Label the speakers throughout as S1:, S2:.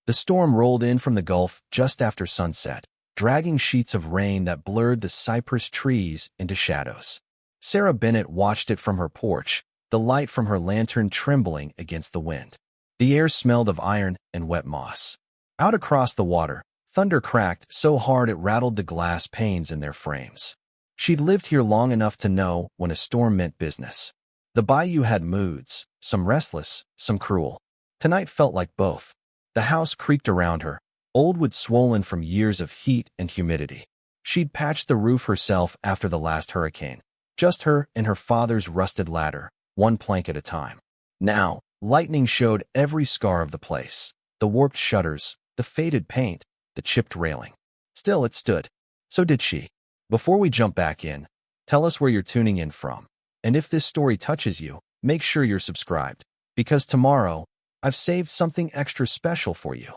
S1: The storm rolled in from the Gulf just after sunset, dragging sheets of rain that blurred the cypress trees into shadows. Sarah Bennett watched it from her porch, the light from her lantern trembling against the wind. The air smelled of iron and wet moss. Out across the water, thunder cracked so hard it rattled the glass panes in their frames. She'd lived here long enough to know when a storm meant business. The bayou had moods, some restless, some cruel. Tonight felt like both. The house creaked around her, old wood swollen from years of heat and humidity. She'd patched the roof herself after the last hurricane. Just her and her father's rusted ladder, one plank at a time. Now, lightning showed every scar of the place. The warped shutters, the faded paint, the chipped railing. Still, it stood. So did she. Before we jump back in, tell us where you're tuning in from. And if this story touches you, make sure you're subscribed. Because tomorrow, I've saved something extra special for you.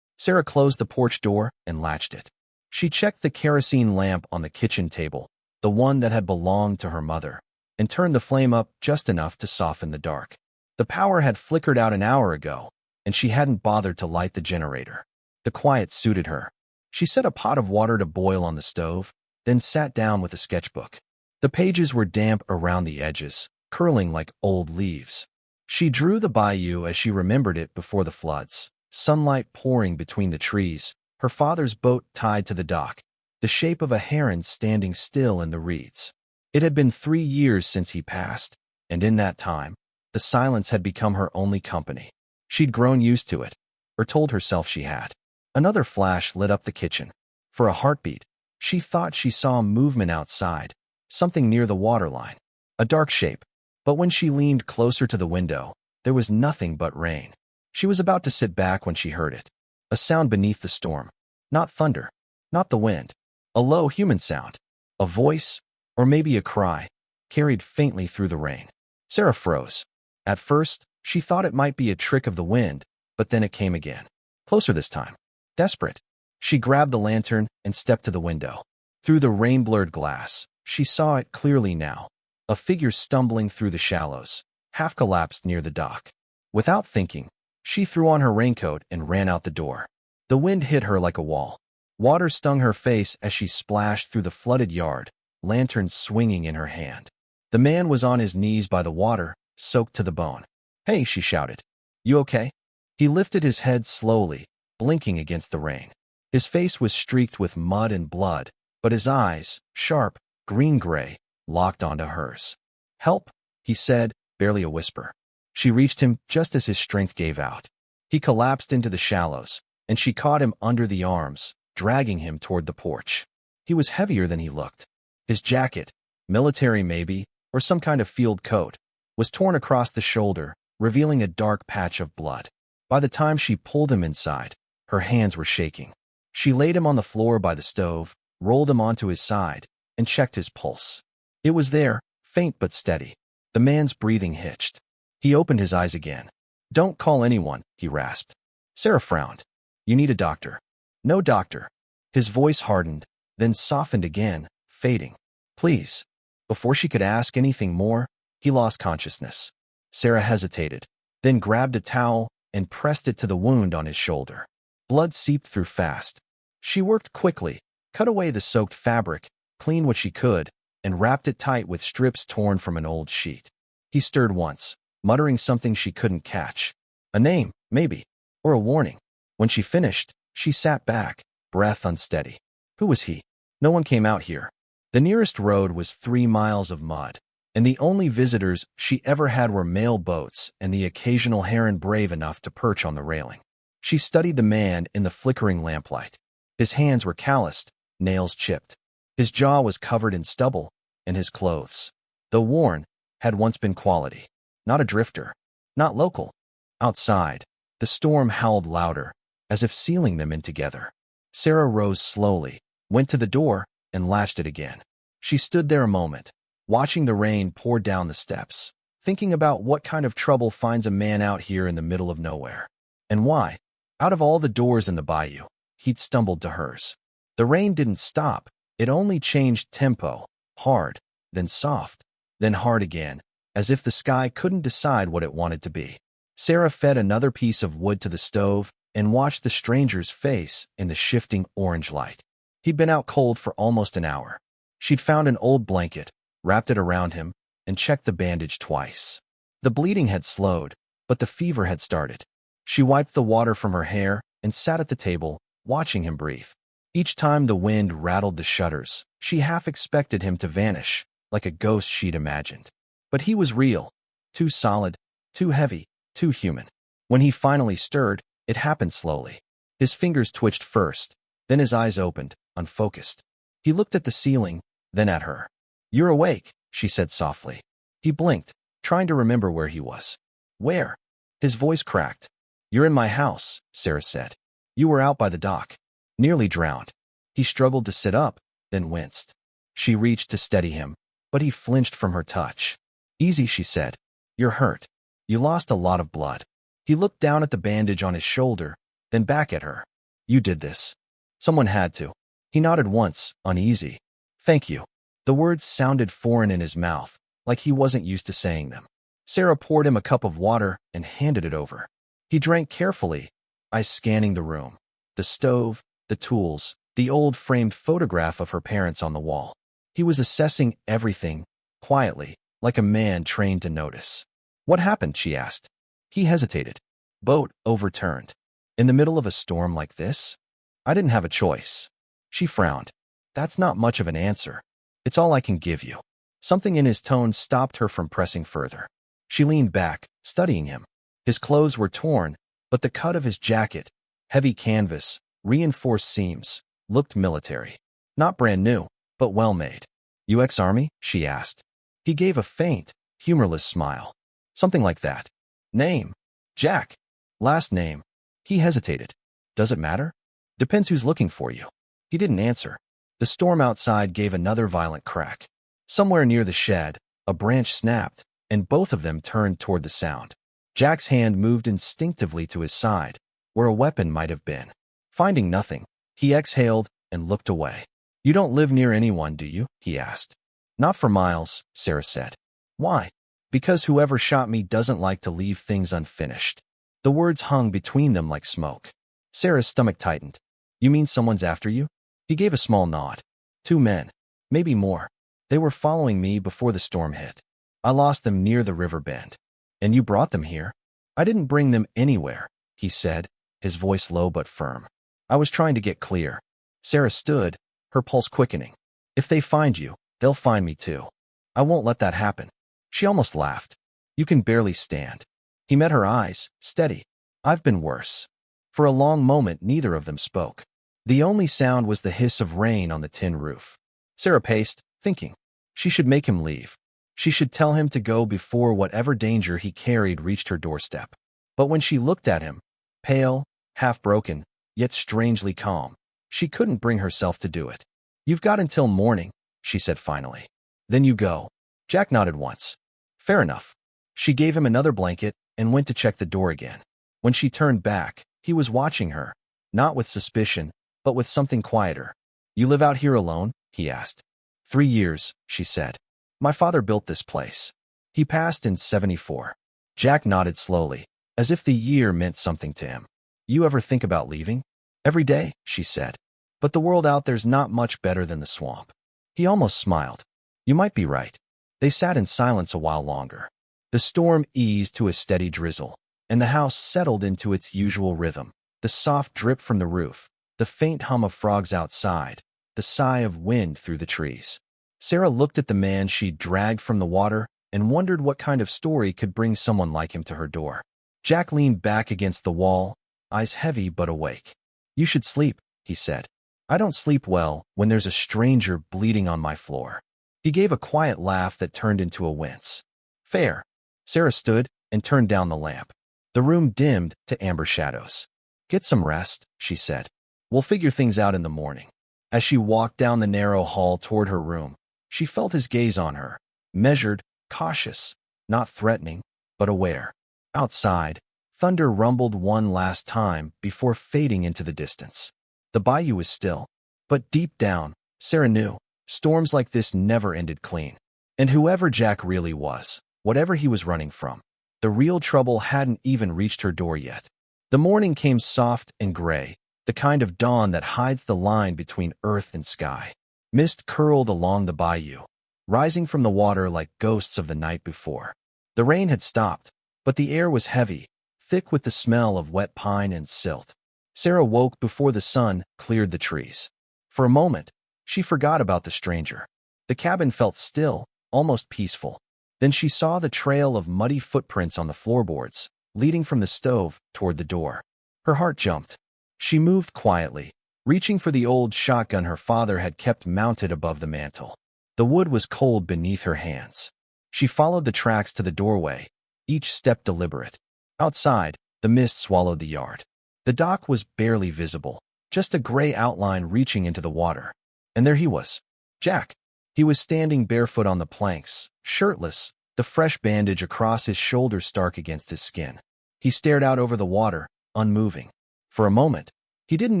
S1: Sarah closed the porch door and latched it. She checked the kerosene lamp on the kitchen table, the one that had belonged to her mother, and turned the flame up just enough to soften the dark. The power had flickered out an hour ago, and she hadn't bothered to light the generator. The quiet suited her. She set a pot of water to boil on the stove, then sat down with a sketchbook. The pages were damp around the edges, curling like old leaves. She drew the bayou as she remembered it before the floods, sunlight pouring between the trees, her father's boat tied to the dock, the shape of a heron standing still in the reeds. It had been 3 years since he passed, and in that time, the silence had become her only company. She'd grown used to it, or told herself she had. Another flash lit up the kitchen. For a heartbeat, she thought she saw movement outside, something near the waterline, a dark shape. But when she leaned closer to the window, there was nothing but rain. She was about to sit back when she heard it. A sound beneath the storm. Not thunder, not the wind. A low human sound. A voice, or maybe a cry, carried faintly through the rain. Sarah froze. At first, she thought it might be a trick of the wind, but then it came again. Closer this time. Desperate. She grabbed the lantern and stepped to the window. Through the rain-blurred glass, she saw it clearly now. A figure stumbling through the shallows, half collapsed near the dock. Without thinking, she threw on her raincoat and ran out the door. The wind hit her like a wall. Water stung her face as she splashed through the flooded yard, lantern swinging in her hand. The man was on his knees by the water, soaked to the bone. "Hey," she shouted. "You okay?" He lifted his head slowly, blinking against the rain. His face was streaked with mud and blood, but his eyes, sharp, green-gray, locked onto hers. "Help," he said, barely a whisper. She reached him just as his strength gave out. He collapsed into the shallows, and she caught him under the arms, dragging him toward the porch. He was heavier than he looked. His jacket, military maybe, or some kind of field coat, was torn across the shoulder, revealing a dark patch of blood. By the time she pulled him inside, her hands were shaking. She laid him on the floor by the stove, rolled him onto his side, and checked his pulse. It was there, faint but steady. The man's breathing hitched. He opened his eyes again. "Don't call anyone," he rasped. Sarah frowned. "You need a doctor." "No doctor." His voice hardened, then softened again, fading. "Please." Before she could ask anything more, he lost consciousness. Sarah hesitated, then grabbed a towel and pressed it to the wound on his shoulder. Blood seeped through fast. She worked quickly, cut away the soaked fabric, cleaned what she could, and wrapped it tight with strips torn from an old sheet. He stirred once, muttering something she couldn't catch. A name, maybe, or a warning. When she finished, she sat back, breath unsteady. Who was he? No one came out here. The nearest road was 3 miles of mud, and the only visitors she ever had were mail boats and the occasional heron brave enough to perch on the railing. She studied the man in the flickering lamplight. His hands were calloused, nails chipped. His jaw was covered in stubble, and his clothes, though worn, had once been quality. Not a drifter. Not local. Outside, the storm howled louder, as if sealing them in together. Sarah rose slowly, went to the door, and latched it again. She stood there a moment, watching the rain pour down the steps, thinking about what kind of trouble finds a man out here in the middle of nowhere. And why, out of all the doors in the bayou, he'd stumbled to hers. The rain didn't stop. It only changed tempo, hard, then soft, then hard again, as if the sky couldn't decide what it wanted to be. Sarah fed another piece of wood to the stove, and watched the stranger's face in the shifting orange light. He'd been out cold for almost an hour. She'd found an old blanket, wrapped it around him, and checked the bandage twice. The bleeding had slowed, but the fever had started. She wiped the water from her hair and sat at the table, watching him breathe. Each time the wind rattled the shutters, she half expected him to vanish, like a ghost she'd imagined. But he was real, too solid, too heavy, too human. When he finally stirred, it happened slowly. His fingers twitched first, then his eyes opened, unfocused. He looked at the ceiling, then at her. "You're awake," she said softly. He blinked, trying to remember where he was. "Where?" His voice cracked. "You're in my house," Sarah said. "You were out by the dock. Nearly drowned." He struggled to sit up, then winced. She reached to steady him, but he flinched from her touch. "Easy," she said. "You're hurt. You lost a lot of blood." He looked down at the bandage on his shoulder, then back at her. "You did this. Someone had to." He nodded once, uneasy. "Thank you." The words sounded foreign in his mouth, like he wasn't used to saying them. Sarah poured him a cup of water and handed it over. He drank carefully, eyes scanning the room. The stove, the tools, the old framed photograph of her parents on the wall. He was assessing everything, quietly, like a man trained to notice. "What happened?" she asked. He hesitated. "Boat overturned." "In the middle of a storm like this?" "I didn't have a choice." She frowned. "That's not much of an answer. It's all I can give you." Something in his tone stopped her from pressing further. She leaned back, studying him. His clothes were torn, but the cut of his jacket, heavy canvas, reinforced seams, looked military. Not brand new, but well-made. "You ex-army?" she asked. He gave a faint, humorless smile. "Something like that." "Name?" "Jack." "Last name?" He hesitated. "Does it matter?" "Depends who's looking for you." He didn't answer. The storm outside gave another violent crack. Somewhere near the shed, a branch snapped, and both of them turned toward the sound. Jack's hand moved instinctively to his side, where a weapon might have been. Finding nothing, he exhaled and looked away. "You don't live near anyone, do you?" he asked. "Not for miles," Sarah said. "Why?" "Because whoever shot me doesn't like to leave things unfinished." The words hung between them like smoke. Sarah's stomach tightened. "You mean someone's after you?" He gave a small nod. "2 men. Maybe more. They were following me before the storm hit. I lost them near the river bend." "And you brought them here?" "I didn't bring them anywhere," he said, his voice low but firm. "I was trying to get clear." Sarah stood, her pulse quickening. "If they find you, they'll find me too. I won't let that happen." She almost laughed. "You can barely stand." He met her eyes, steady. "I've been worse." For a long moment, neither of them spoke. The only sound was the hiss of rain on the tin roof. Sarah paced, thinking. She should make him leave. She should tell him to go before whatever danger he carried reached her doorstep. But when she looked at him, pale, half-broken, yet strangely calm, she couldn't bring herself to do it. "You've got until morning," she said finally. "Then you go." Jack nodded once. "Fair enough." She gave him another blanket and went to check the door again. When she turned back, he was watching her, not with suspicion, but with something quieter. "You live out here alone?" he asked. 3 years, she said. "My father built this place. He passed in '74. Jack nodded slowly, as if the year meant something to him. "You ever think about leaving?" "Every day," she said. "But the world out there's not much better than the swamp." He almost smiled. "You might be right." They sat in silence a while longer. The storm eased to a steady drizzle, and the house settled into its usual rhythm. The soft drip from the roof, the faint hum of frogs outside, the sigh of wind through the trees. Sarah looked at the man she'd dragged from the water and wondered what kind of story could bring someone like him to her door. Jack leaned back against the wall, eyes heavy but awake. "You should sleep," he said. "I don't sleep well when there's a stranger bleeding on my floor." He gave a quiet laugh that turned into a wince. "Fair." Sarah stood and turned down the lamp. The room dimmed to amber shadows. "Get some rest," she said. "We'll figure things out in the morning." As she walked down the narrow hall toward her room, she felt his gaze on her, measured, cautious, not threatening, but aware. Outside, thunder rumbled one last time before fading into the distance. The bayou was still, but deep down, Sarah knew, storms like this never ended clean. And whoever Jack really was, whatever he was running from, the real trouble hadn't even reached her door yet. The morning came soft and gray, the kind of dawn that hides the line between earth and sky. Mist curled along the bayou, rising from the water like ghosts of the night before. The rain had stopped, but the air was heavy, thick with the smell of wet pine and silt. Sarah woke before the sun cleared the trees. For a moment, she forgot about the stranger. The cabin felt still, almost peaceful. Then she saw the trail of muddy footprints on the floorboards, leading from the stove toward the door. Her heart jumped. She moved quietly, reaching for the old shotgun her father had kept mounted above the mantel. The wood was cold beneath her hands. She followed the tracks to the doorway, each step deliberate. Outside, the mist swallowed the yard. The dock was barely visible, just a gray outline reaching into the water. And there he was, Jack. He was standing barefoot on the planks, shirtless, the fresh bandage across his shoulders stark against his skin. He stared out over the water, unmoving. For a moment, he didn't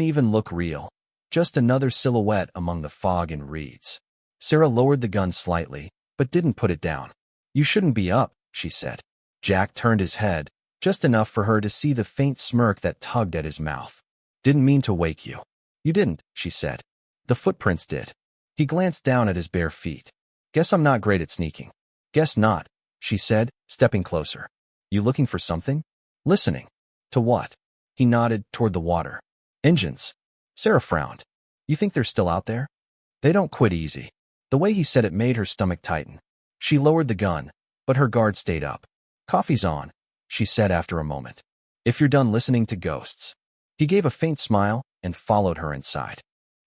S1: even look real, just another silhouette among the fog and reeds. Sarah lowered the gun slightly, but didn't put it down. "You shouldn't be up," she said. Jack turned his head, just enough for her to see the faint smirk that tugged at his mouth. "Didn't mean to wake you." "You didn't," she said. "The footprints did." He glanced down at his bare feet. "Guess I'm not great at sneaking." "Guess not," she said, stepping closer. "You looking for something?" "Listening." "To what?" He nodded toward the water. "Engines." Sarah frowned. "You think they're still out there?" "They don't quit easy." The way he said it made her stomach tighten. She lowered the gun, but her guard stayed up. "Coffee's on," she said after a moment. "If you're done listening to ghosts." He gave a faint smile and followed her inside.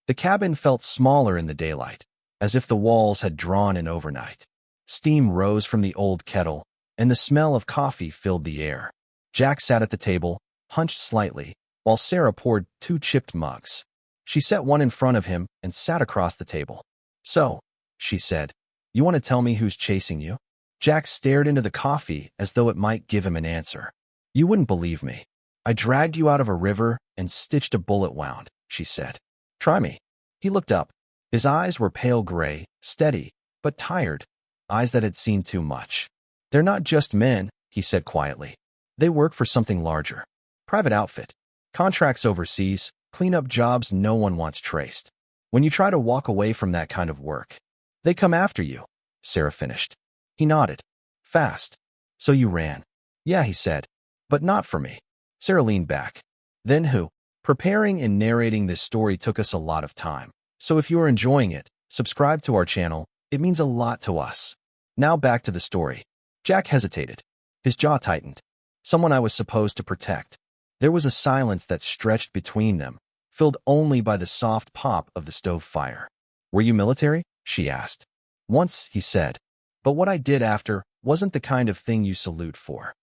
S1: The cabin felt smaller in the daylight, as if the walls had drawn in overnight. Steam rose from the old kettle, and the smell of coffee filled the air. Jack sat at the table, hunched slightly, while Sarah poured 2 chipped mugs. She set one in front of him and sat across the table. "So," she said, "you want to tell me who's chasing you?" Jack stared into the coffee as though it might give him an answer. "You wouldn't believe me. I dragged you out of a river and stitched a bullet wound," she said. "Try me." He looked up. His eyes were pale gray, steady, but tired, eyes that had seen too much. "They're not just men," he said quietly. "They work for something larger. Private outfit. Contracts overseas, cleanup jobs no one wants traced. When you try to walk away from that kind of work, they come after you," Sarah finished. He nodded. "Fast. So you ran." "Yeah," he said. "But not for me." Sarah leaned back. "Then who?" Preparing and narrating this story took us a lot of time. So if you are enjoying it, subscribe to our channel. It means a lot to us. Now back to the story. Jack hesitated. His jaw tightened. Someone I was supposed to protect. There was a silence that stretched between them, filled only by the soft pop of the stove fire. "Were you military?" she asked. "Once," he said. "But what I did after wasn't the kind of thing you salute for."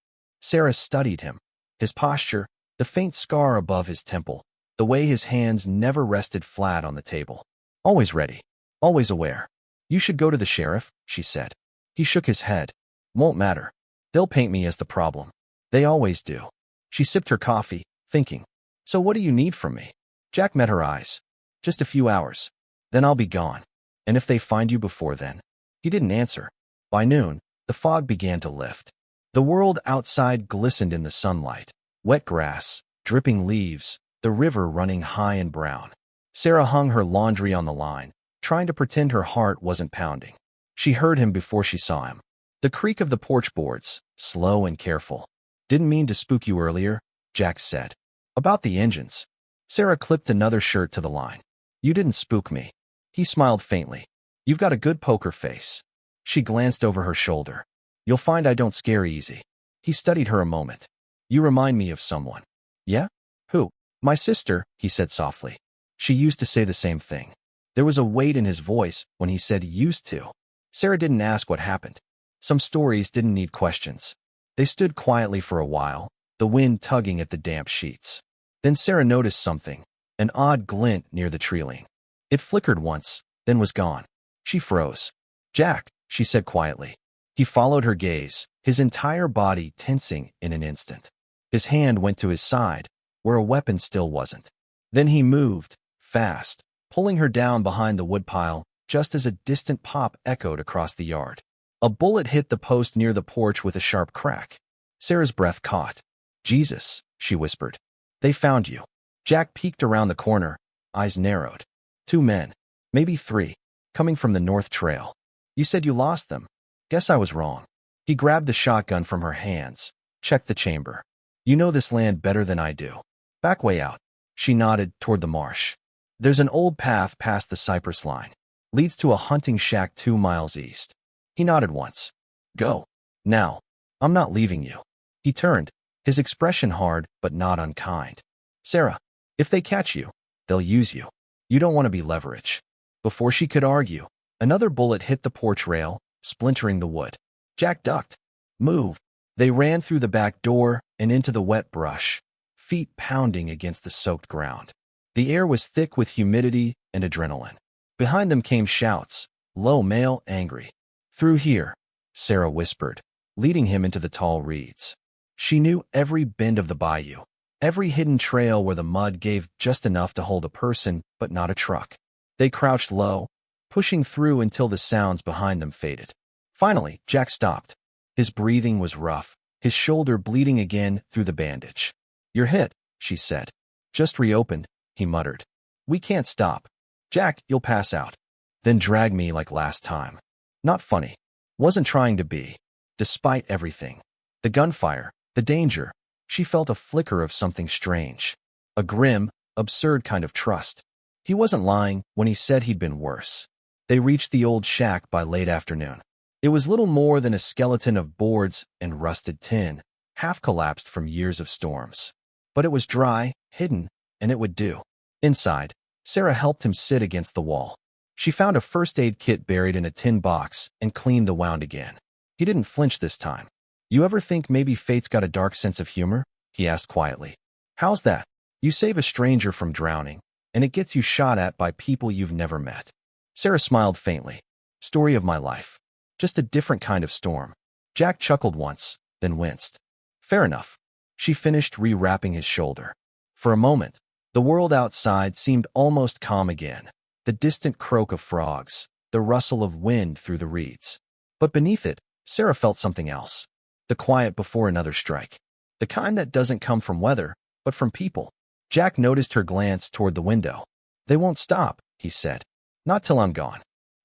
S1: Sarah studied him. His posture, the faint scar above his temple, the way his hands never rested flat on the table. "Always ready. Always aware." "You should go to the sheriff," she said. He shook his head. "Won't matter. They'll paint me as the problem. They always do." She sipped her coffee, thinking. "So what do you need from me?" Jack met her eyes. "Just a few hours. Then I'll be gone. And if they find you before then?" He didn't answer. By noon, the fog began to lift. The world outside glistened in the sunlight. Wet grass, dripping leaves, the river running high and brown. Sarah hung her laundry on the line, trying to pretend her heart wasn't pounding. She heard him before she saw him. The creak of the porch boards, slow and careful. "Didn't mean to spook you earlier," Jack said. "About the engines." Sarah clipped another shirt to the line. "You didn't spook me." He smiled faintly. "You've got a good poker face." She glanced over her shoulder. "You'll find I don't scare easy." He studied her a moment. "You remind me of someone." "Yeah? Who?" "My sister," he said softly. She used to say the same thing. There was a weight in his voice when he said used to. Sarah didn't ask what happened. Some stories didn't need questions. They stood quietly for a while, the wind tugging at the damp sheets. Then Sarah noticed something, an odd glint near the treeling. It flickered once, then was gone. She froze. "Jack," she said quietly. He followed her gaze, his entire body tensing in an instant. His hand went to his side, where a weapon still wasn't. Then he moved, fast, pulling her down behind the woodpile, just as a distant pop echoed across the yard. A bullet hit the post near the porch with a sharp crack. Sarah's breath caught. "Jesus," she whispered. They found you. Jack peeked around the corner, eyes narrowed. 2 men, maybe 3, coming from the north trail. You said you lost them. Guess I was wrong. He grabbed the shotgun from her hands, checked the chamber. You know this land better than I do. Back way out. She nodded toward the marsh. There's an old path past the cypress line. Leads to a hunting shack 2 miles east. He nodded once. Go. Now. I'm not leaving you. He turned, his expression hard but not unkind. Sarah, if they catch you, they'll use you. You don't want to be leverage. Before she could argue, another bullet hit the porch rail, splintering the wood. Jack ducked. Move. They ran through the back door and into the wet brush, feet pounding against the soaked ground. The air was thick with humidity and adrenaline. Behind them came shouts, low, male, angry. Through here, Sarah whispered, leading him into the tall reeds. She knew every bend of the bayou, every hidden trail where the mud gave just enough to hold a person but not a truck. They crouched low, pushing through until the sounds behind them faded. Finally, Jack stopped. His breathing was rough, his shoulder bleeding again through the bandage. You're hit, she said. Just reopened, he muttered. We can't stop. Jack, you'll pass out. Then drag me like last time. Not funny. Wasn't trying to be. Despite everything. The gunfire, the danger, she felt a flicker of something strange. A grim, absurd kind of trust. He wasn't lying when he said he'd been worse. They reached the old shack by late afternoon. It was little more than a skeleton of boards and rusted tin, half collapsed from years of storms. But it was dry, hidden, and it would do. Inside, Sarah helped him sit against the wall. She found a first aid kit buried in a tin box and cleaned the wound again. He didn't flinch this time. You ever think maybe fate's got a dark sense of humor? He asked quietly. How's that? You save a stranger from drowning, and it gets you shot at by people you've never met. Sarah smiled faintly. Story of my life. Just a different kind of storm. Jack chuckled once, then winced. Fair enough. She finished rewrapping his shoulder. For a moment, the world outside seemed almost calm again. The distant croak of frogs, the rustle of wind through the reeds. But beneath it, Sarah felt something else. The quiet before another strike. The kind that doesn't come from weather, but from people. Jack noticed her glance toward the window. They won't stop, he said. Not till I'm gone.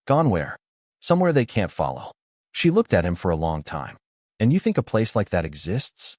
S1: Gone where? Somewhere they can't follow. She looked at him for a long time. And you think a place like that exists?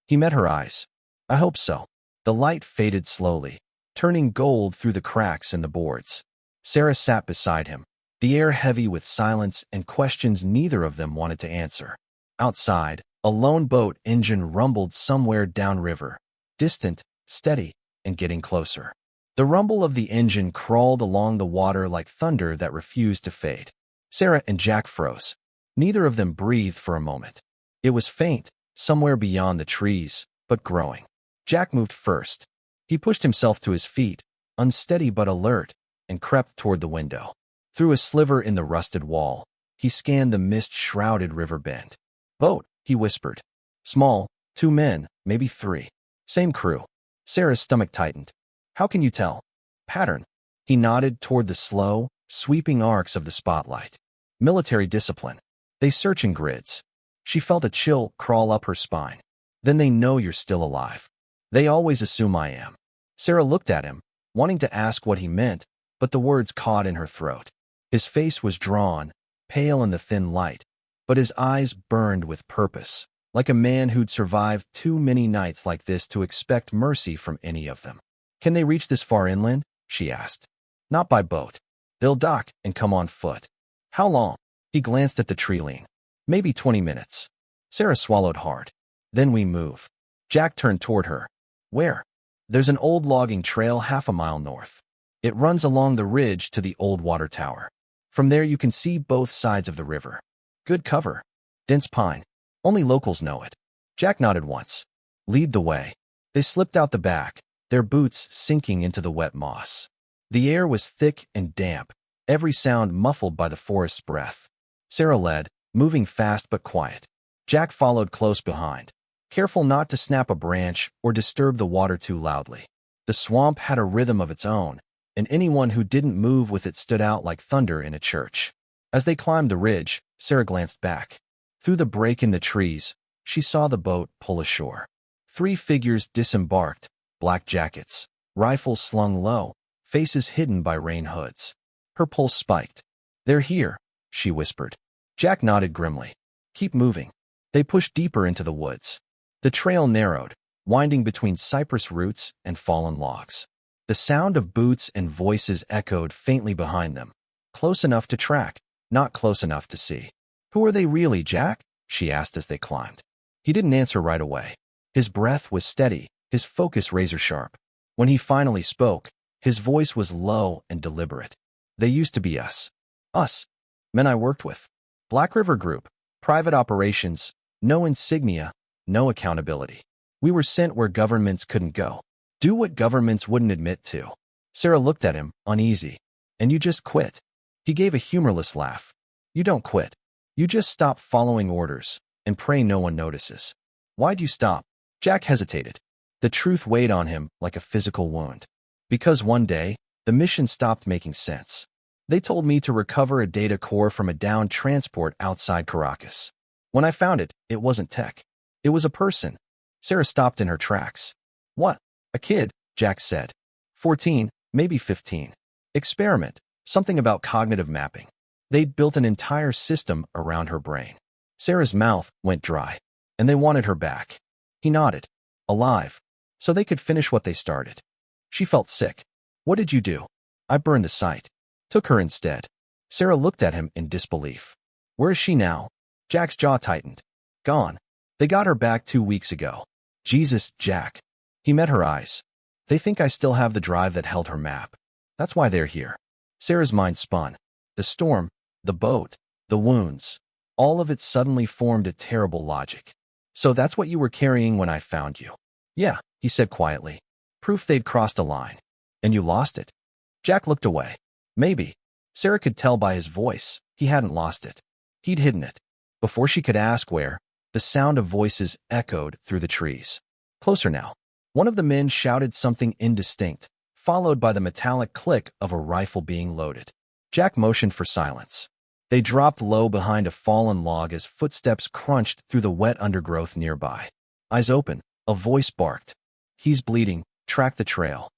S1: He met her eyes. I hope so. The light faded slowly, turning gold through the cracks in the boards. Sarah sat beside him, the air heavy with silence and questions neither of them wanted to answer. Outside, a lone boat engine rumbled somewhere downriver, distant, steady, and getting closer. The rumble of the engine crawled along the water like thunder that refused to fade. Sarah and Jack froze. Neither of them breathed for a moment. It was faint, somewhere beyond the trees, but growing. Jack moved first. He pushed himself to his feet, unsteady but alert, and crept toward the window. Through a sliver in the rusted wall, he scanned the mist-shrouded river bend. Boat, he whispered. Small, 2 men, maybe 3. Same crew. Sarah's stomach tightened. How can you tell? Pattern. He nodded toward the slow, sweeping arcs of the spotlight. Military discipline. They search in grids. She felt a chill crawl up her spine. Then they know you're still alive. They always assume I am. Sarah looked at him, wanting to ask what he meant, but the words caught in her throat. His face was drawn, pale in the thin light, but his eyes burned with purpose, like a man who'd survived too many nights like this to expect mercy from any of them. Can they reach this far inland? She asked. Not by boat. They'll dock and come on foot. How long? He glanced at the tree line. Maybe 20 minutes. Sarah swallowed hard. Then we move. Jack turned toward her. Where? There's an old logging trail half a mile north. It runs along the ridge to the old water tower. From there you can see both sides of the river. Good cover. Dense pine. Only locals know it. Jack nodded once. Lead the way. They slipped out the back, their boots sinking into the wet moss. The air was thick and damp, every sound muffled by the forest's breath. Sarah led, moving fast but quiet. Jack followed close behind, careful not to snap a branch or disturb the water too loudly. The swamp had a rhythm of its own, and anyone who didn't move with it stood out like thunder in a church. As they climbed the ridge, Sarah glanced back. Through the break in the trees, she saw the boat pull ashore. 3 figures disembarked, black jackets, rifles slung low, faces hidden by rain hoods. Her pulse spiked. "They're here," she whispered. Jack nodded grimly. "Keep moving." They pushed deeper into the woods. The trail narrowed, winding between cypress roots and fallen logs. The sound of boots and voices echoed faintly behind them. Close enough to track, not close enough to see. "Who are they really, Jack?" she asked as they climbed. He didn't answer right away. His breath was steady, his focus razor-sharp. When he finally spoke, his voice was low and deliberate. "They used to be us. Us. Men I worked with. Black River Group. Private operations. No insignia. No accountability. We were sent where governments couldn't go. Do what governments wouldn't admit to." Sarah looked at him, uneasy. "And you just quit?" He gave a humorless laugh. "You don't quit. You just stop following orders and pray no one notices." "Why'd you stop?" Jack hesitated. The truth weighed on him like a physical wound. "Because one day, the mission stopped making sense. They told me to recover a data core from a downed transport outside Caracas. When I found it, it wasn't tech. It was a person." Sarah stopped in her tracks. "What?" "A kid," Jack said. 14, maybe 15. "Experiment. Something about cognitive mapping. They'd built an entire system around her brain." Sarah's mouth went dry. "And they wanted her back." He nodded. "Alive. So they could finish what they started." She felt sick. "What did you do?" "I burned the site. Took her instead." Sarah looked at him in disbelief. "Where is she now?" Jack's jaw tightened. "Gone. They got her back 2 weeks ago." "Jesus, Jack." He met her eyes. "They think I still have the drive that held her map. That's why they're here." Sarah's mind spun. The storm, the boat, the wounds. All of it suddenly formed a terrible logic. "So that's what you were carrying when I found you?" "Yeah," he said quietly. "Proof they'd crossed a line." "And you lost it?" Jack looked away. "Maybe." Sarah could tell by his voice he hadn't lost it. He'd hidden it. Before she could ask where, the sound of voices echoed through the trees. Closer now. One of the men shouted something indistinct, followed by the metallic click of a rifle being loaded. Jack motioned for silence. They dropped low behind a fallen log as footsteps crunched through the wet undergrowth nearby. Eyes open, a voice barked. "He's bleeding. Track the trail."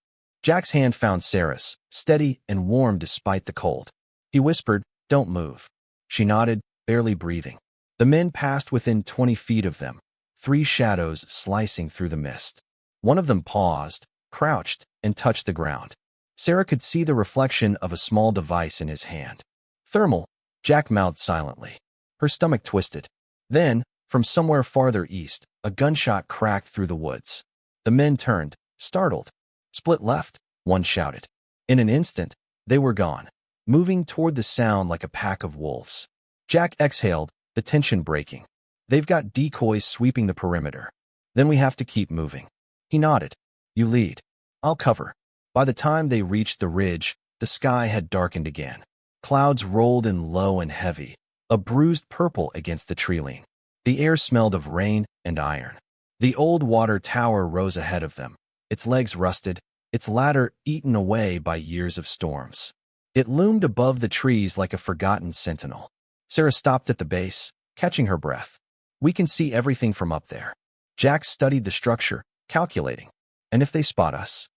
S1: Jack's hand found Sarah's, steady and warm despite the cold. He whispered, "Don't move." She nodded, barely breathing. The men passed within 20 feet of them, 3 shadows slicing through the mist. One of them paused, crouched, and touched the ground. Sarah could see the reflection of a small device in his hand. "Thermal," Jack mouthed silently. Her stomach twisted. Then, from somewhere farther east, a gunshot cracked through the woods. The men turned, startled. "Split left," one shouted. In an instant, they were gone, moving toward the sound like a pack of wolves. Jack exhaled, the tension breaking. "They've got decoys sweeping the perimeter. Then we have to keep moving." He nodded. "You lead. I'll cover." By the time they reached the ridge, the sky had darkened again. Clouds rolled in low and heavy, a bruised purple against the tree-line. The air smelled of rain and iron. The old water tower rose ahead of them, its legs rusted, its ladder eaten away by years of storms. It loomed above the trees like a forgotten sentinel. Sarah stopped at the base, catching her breath. "We can see everything from up there." Jack studied the structure, calculating. "And if they spot us?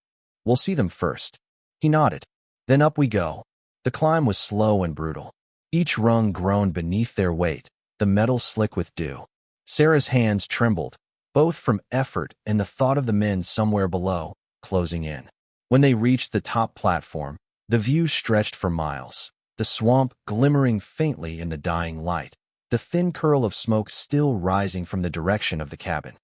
S1: We'll see them first." He nodded. "Then up we go." The climb was slow and brutal. Each rung groaned beneath their weight, the metal slick with dew. Sarah's hands trembled, both from effort and the thought of the men somewhere below, closing in. When they reached the top platform, the view stretched for miles, the swamp glimmering faintly in the dying light, the thin curl of smoke still rising from the direction of the cabin.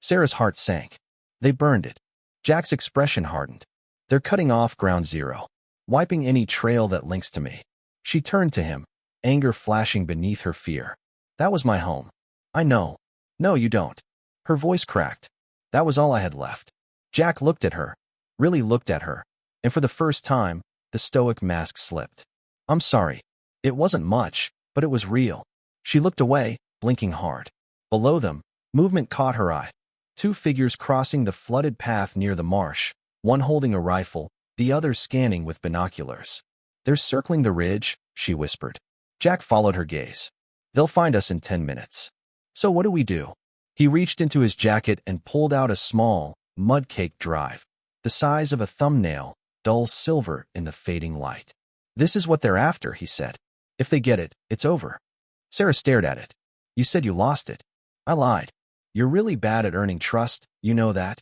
S1: Sarah's heart sank. They burned it. Jack's expression hardened. "They're cutting off ground zero, wiping any trail that links to me." She turned to him, anger flashing beneath her fear. "That was my home." "I know." "No, you don't." Her voice cracked. "That was all I had left." Jack looked at her, really looked at her, and for the first time, the stoic mask slipped. "I'm sorry. It wasn't much, but it was real." She looked away, blinking hard. Below them, movement caught her eye. 2 figures crossing the flooded path near the marsh, one holding a rifle, the other scanning with binoculars. "They're circling the ridge," she whispered. Jack followed her gaze. "They'll find us in 10 minutes. So what do we do?" He reached into his jacket and pulled out a small, mud-caked drive, the size of a thumbnail, dull silver in the fading light. "This is what they're after," he said. "If they get it, it's over." Sarah stared at it. "You said you lost it." "I lied. You're really bad at earning trust, you know that?"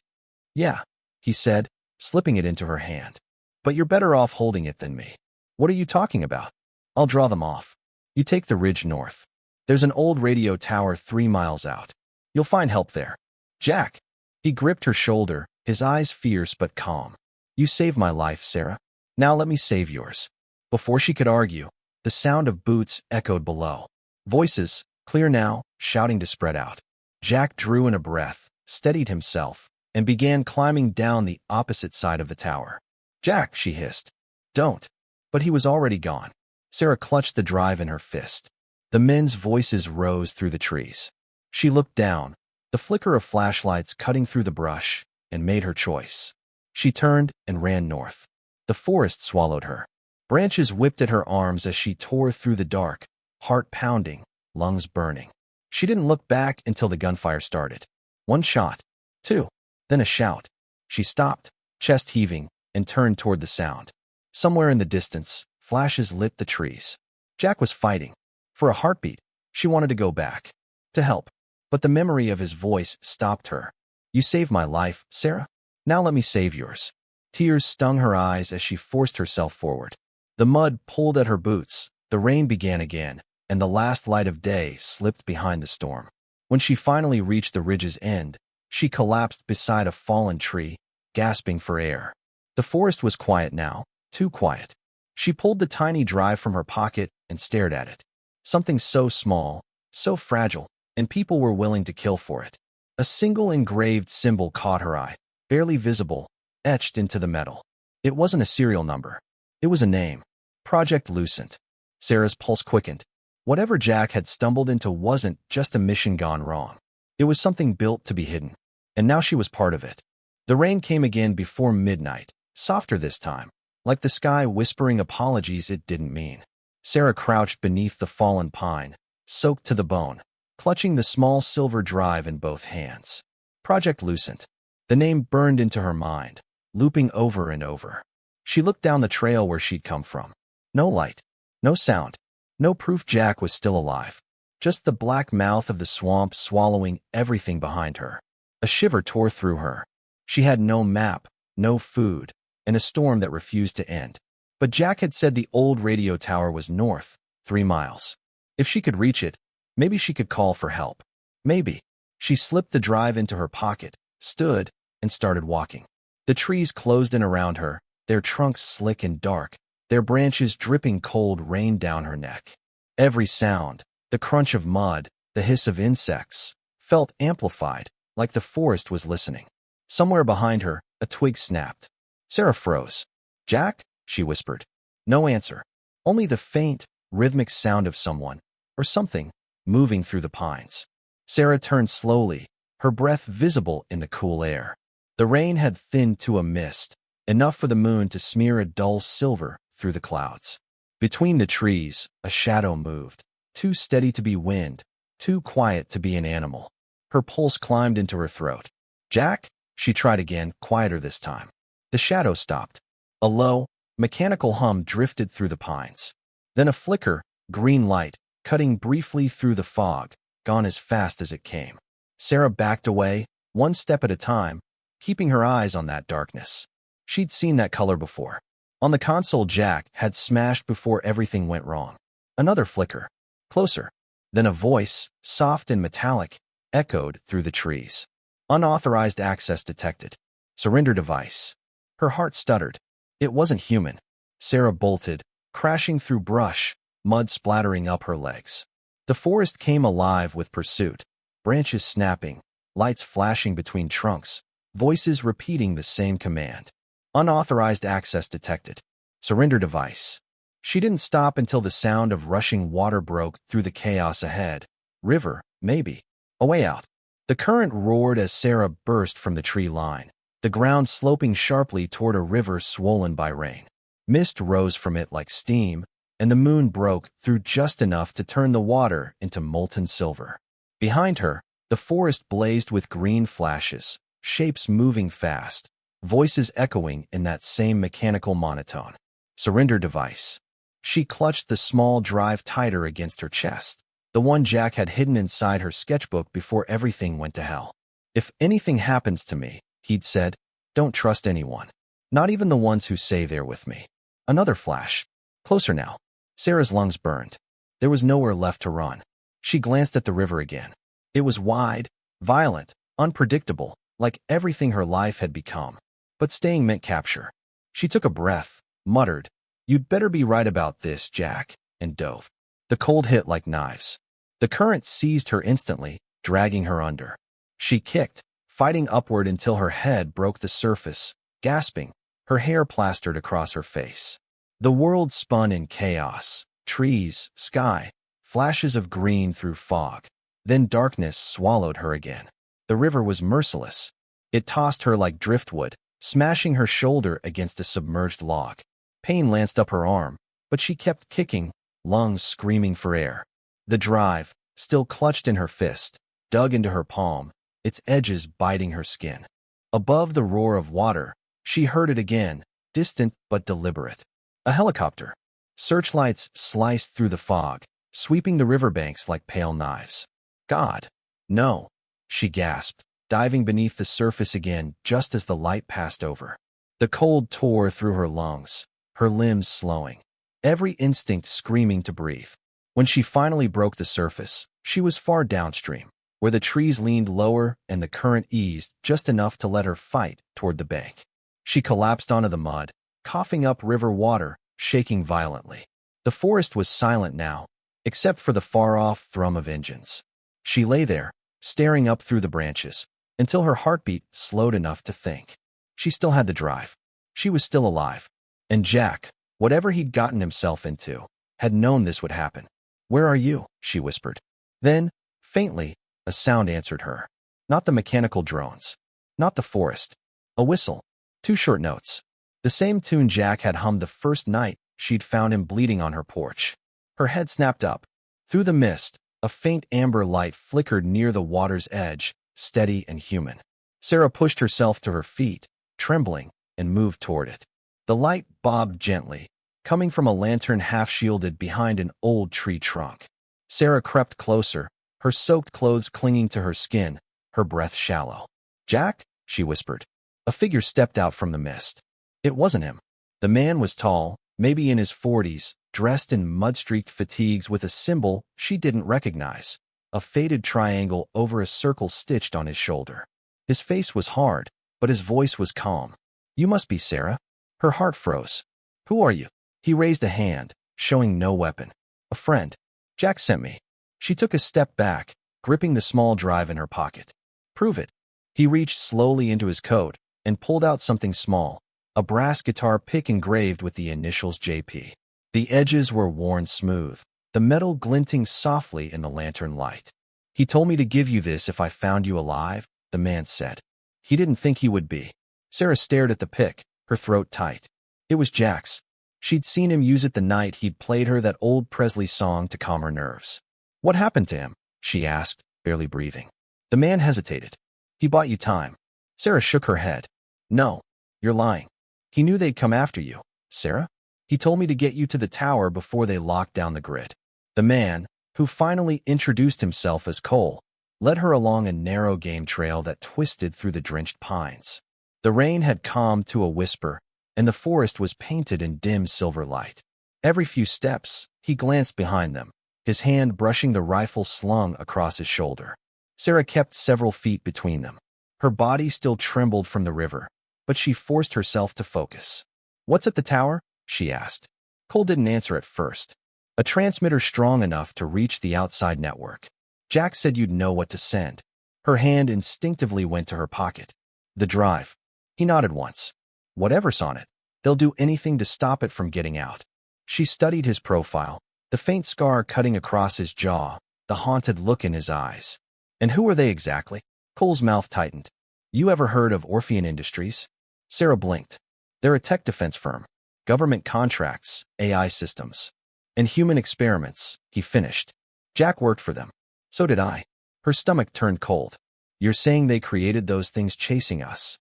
S1: "Yeah," he said, slipping it into her hand. "But you're better off holding it than me." "What are you talking about?" "I'll draw them off. You take the ridge north. There's an old radio tower 3 miles out. You'll find help there." "Jack!" He gripped her shoulder, his eyes fierce but calm. "You saved my life, Sarah. Now let me save yours." Before she could argue, the sound of boots echoed below. Voices, clear now, shouting to spread out. Jack drew in a breath, steadied himself, and began climbing down the opposite side of the tower. "Jack," she hissed. "Don't." But he was already gone. Sarah clutched the drive in her fist. The men's voices rose through the trees. She looked down, the flicker of flashlights cutting through the brush, and made her choice. She turned and ran north. The forest swallowed her. Branches whipped at her arms as she tore through the dark, heart pounding, lungs burning. She didn't look back until the gunfire started. 1 shot, 2, then a shout. She stopped, chest heaving, and turned toward the sound. Somewhere in the distance, flashes lit the trees. Jack was fighting. For a heartbeat, she wanted to go back, to help. But the memory of his voice stopped her. "You saved my life, Sarah. Now let me save yours." Tears stung her eyes as she forced herself forward. The mud pulled at her boots, the rain began again, and the last light of day slipped behind the storm. When she finally reached the ridge's end, she collapsed beside a fallen tree, gasping for air. The forest was quiet now, too quiet. She pulled the tiny drive from her pocket and stared at it. Something so small, so fragile, and people were willing to kill for it. A single engraved symbol caught her eye, barely visible, etched into the metal. It wasn't a serial number. It was a name. Project Lucent. Sarah's pulse quickened. Whatever Jack had stumbled into wasn't just a mission gone wrong. It was something built to be hidden. And now she was part of it. The rain came again before midnight, softer this time, like the sky whispering apologies it didn't mean. Sarah crouched beneath the fallen pine, soaked to the bone, clutching the small silver drive in both hands. Project Lucent. The name burned into her mind, looping over and over. She looked down the trail where she'd come from. No light, no sound, no proof Jack was still alive. Just the black mouth of the swamp swallowing everything behind her. A shiver tore through her. She had no map, no food, and a storm that refused to end. But Jack had said the old radio tower was north, 3 miles. If she could reach it, maybe she could call for help. Maybe. She slipped the drive into her pocket, stood, and started walking. The trees closed in around her, their trunks slick and dark, their branches dripping cold rain down her neck. Every sound, the crunch of mud, the hiss of insects, felt amplified, like the forest was listening. Somewhere behind her, a twig snapped. Sarah froze. "Jack?" she whispered. No answer. Only the faint, rhythmic sound of someone, or something, moving through the pines. Sarah turned slowly, her breath visible in the cool air. The rain had thinned to a mist, enough for the moon to smear a dull silver through the clouds. Between the trees, a shadow moved, too steady to be wind, too quiet to be an animal. Her pulse climbed into her throat. "Jack?" She tried again, quieter this time. The shadow stopped. A low, mechanical hum drifted through the pines. Then a flicker, green light, cutting briefly through the fog, gone as fast as it came. Sarah backed away, 1 step at a time, keeping her eyes on that darkness. She'd seen that color before. On the console Jack had smashed before everything went wrong. Another flicker. Closer. Then a voice, soft and metallic, echoed through the trees. "Unauthorized access detected. Surrender device." Her heart stuttered. It wasn't human. Sarah bolted, crashing through brush, mud splattering up her legs. The forest came alive with pursuit, branches snapping, lights flashing between trunks, voices repeating the same command. "Unauthorized access detected. Surrender device." She didn't stop until the sound of rushing water broke through the chaos ahead. River, maybe. A way out. The current roared as Sarah burst from the tree line, the ground sloping sharply toward a river swollen by rain. Mist rose from it like steam, and the moon broke through just enough to turn the water into molten silver. Behind her, the forest blazed with green flashes, shapes moving fast, voices echoing in that same mechanical monotone. Surrender device. She clutched the small drive tighter against her chest, the one Jack had hidden inside her sketchbook before everything went to hell. If anything happens to me, he'd said, don't trust anyone. Not even the ones who say they're with me. Another flash. Closer now. Sarah's lungs burned. There was nowhere left to run. She glanced at the river again. It was wide, violent, unpredictable, like everything her life had become. But staying meant capture. She took a breath, muttered, "You'd better be right about this, Jack," and dove. The cold hit like knives. The current seized her instantly, dragging her under. She kicked, fighting upward until her head broke the surface, gasping, her hair plastered across her face. The world spun in chaos. Trees, sky, flashes of green through fog. Then darkness swallowed her again. The river was merciless. It tossed her like driftwood, smashing her shoulder against a submerged log. Pain lanced up her arm, but she kept kicking, lungs screaming for air. The drive, still clutched in her fist, dug into her palm, its edges biting her skin. Above the roar of water, she heard it again, distant but deliberate. A helicopter. Searchlights sliced through the fog, sweeping the riverbanks like pale knives. God, no, she gasped, diving beneath the surface again just as the light passed over. The cold tore through her lungs, her limbs slowing, every instinct screaming to breathe. When she finally broke the surface, she was far downstream, where the trees leaned lower and the current eased just enough to let her fight toward the bank. She collapsed onto the mud, coughing up river water, shaking violently. The forest was silent now, except for the far-off thrum of engines. She lay there, staring up through the branches, until her heartbeat slowed enough to think. She still had the drive. She was still alive. And Jack, whatever he'd gotten himself into, had known this would happen. "Where are you?" she whispered. Then, faintly, a sound answered her. Not the mechanical drones. Not the forest. A whistle. 2 short notes. The same tune Jack had hummed the first night she'd found him bleeding on her porch. Her head snapped up. Through the mist, a faint amber light flickered near the water's edge, steady and human. Sarah pushed herself to her feet, trembling, and moved toward it. The light bobbed gently, coming from a lantern half-shielded behind an old tree trunk. Sarah crept closer, her soaked clothes clinging to her skin, her breath shallow. "Jack?" she whispered. A figure stepped out from the mist. It wasn't him. The man was tall, maybe in his 40s, dressed in mud-streaked fatigues with a symbol she didn't recognize, a faded triangle over a circle stitched on his shoulder. His face was hard, but his voice was calm. "You must be Sarah." Her heart froze. "Who are you?" He raised a hand, showing no weapon. "A friend. Jack sent me." She took a step back, gripping the small drive in her pocket. "Prove it." He reached slowly into his coat and pulled out something small, a brass guitar pick engraved with the initials JP. The edges were worn smooth, the metal glinting softly in the lantern light. "He told me to give you this if I found you alive," the man said. He didn't think he would be. Sarah stared at the pick, her throat tight. It was Jack's. She'd seen him use it the night he'd played her that old Presley song to calm her nerves. "What happened to him?" she asked, barely breathing. The man hesitated. "He bought you time." Sarah shook her head. "No, you're lying. He knew they'd come after you, Sarah. He told me to get you to the tower before they locked down the grid." The man, who finally introduced himself as Cole, led her along a narrow game trail that twisted through the drenched pines. The rain had calmed to a whisper, and the forest was painted in dim silver light. Every few steps, he glanced behind them, his hand brushing the rifle slung across his shoulder. Sarah kept several feet between them. Her body still trembled from the river, but she forced herself to focus. "What's at the tower?" she asked. Cole didn't answer at first. "A transmitter strong enough to reach the outside network. Jack said you'd know what to send." Her hand instinctively went to her pocket. "The drive." He nodded once. "Whatever's on it, they'll do anything to stop it from getting out." She studied his profile, the faint scar cutting across his jaw, the haunted look in his eyes. "And who are they exactly?" Cole's mouth tightened. "You ever heard of Orphean Industries?" Sarah blinked. "They're a tech defense firm. Government contracts, AI systems, and human experiments," he finished. "Jack worked for them. So did I." Her stomach turned cold. You're saying they created those things chasing us?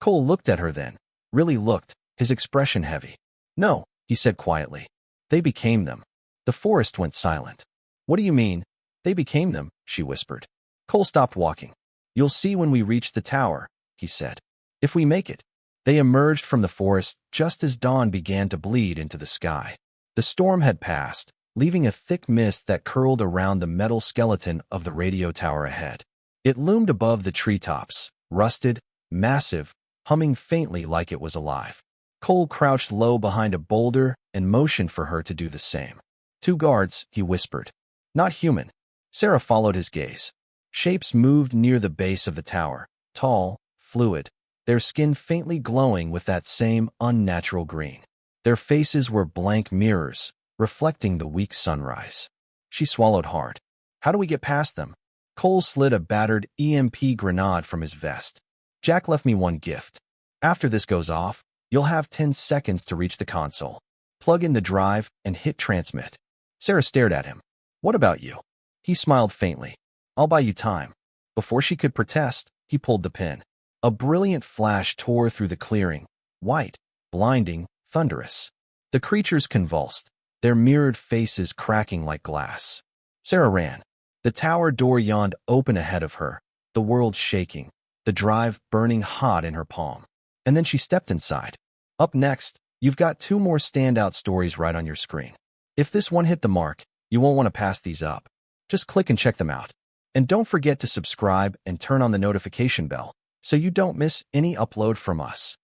S1: Cole looked at her then. Really looked, his expression heavy. No, he said quietly. They became them. The forest went silent. What do you mean? They became them, she whispered. Cole stopped walking. You'll see when we reach the tower, he said. If we make it. They emerged from the forest just as dawn began to bleed into the sky. The storm had passed, leaving a thick mist that curled around the metal skeleton of the radio tower ahead. It loomed above the treetops, rusted, massive, humming faintly like it was alive. Cole crouched low behind a boulder and motioned for her to do the same. 2 guards, he whispered. Not human. Sarah followed his gaze. Shapes moved near the base of the tower, tall, fluid, their skin faintly glowing with that same unnatural green. Their faces were blank mirrors, reflecting the weak sunrise. She swallowed hard. How do we get past them? Cole slid a battered EMP grenade from his vest. Jack left me one gift. After this goes off, you'll have 10 seconds to reach the console. Plug in the drive and hit transmit. Sarah stared at him. What about you? He smiled faintly. I'll buy you time. Before she could protest, he pulled the pin. A brilliant flash tore through the clearing, white, blinding, thunderous. The creatures convulsed, their mirrored faces cracking like glass. Sarah ran. The tower door yawned open ahead of her, the world shaking, the drive burning hot in her palm. And then she stepped inside. Up next, you've got 2 more standout stories right on your screen. If this one hit the mark, you won't want to pass these up. Just click and check them out. And don't forget to subscribe and turn on the notification bell so you don't miss any upload from us.